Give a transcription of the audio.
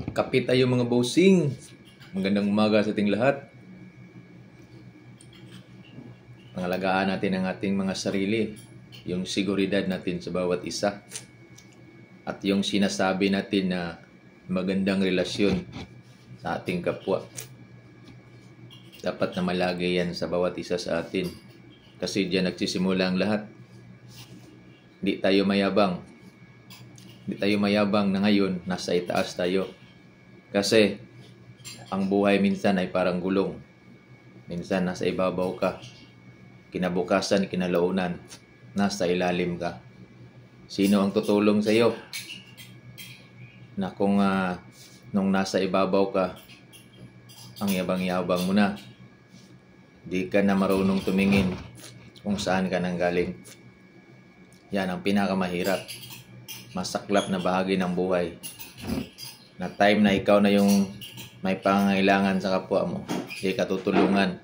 Kapit tayo mga bossing. Magandang umaga sa ating lahat. Pangalagaan natin ang ating mga sarili, yung seguridad natin sa bawat isa, at yung sinasabi natin na magandang relasyon sa ating kapwa. Dapat na malagay yan sa bawat isa sa atin, kasi diyan nagsisimula ang lahat. Hindi tayo mayabang. Hindi tayo mayabang na ngayon nasa itaas tayo. Kasi ang buhay minsan ay parang gulong. Minsan nasa ibabaw ka. Kinabukasan, kinalaunan, nasa ilalim ka. Sino ang tutulong sa iyo? Na kung nung nasa ibabaw ka, ang yabang-yabang mo na. Di ka na marunong tumingin kung saan ka nanggaling. Yan ang pinakamahirap. Masaklap na bahagi ng buhay. Na time na ikaw na yung may pangangailangan sa kapwa mo, hindi ka tutulungan.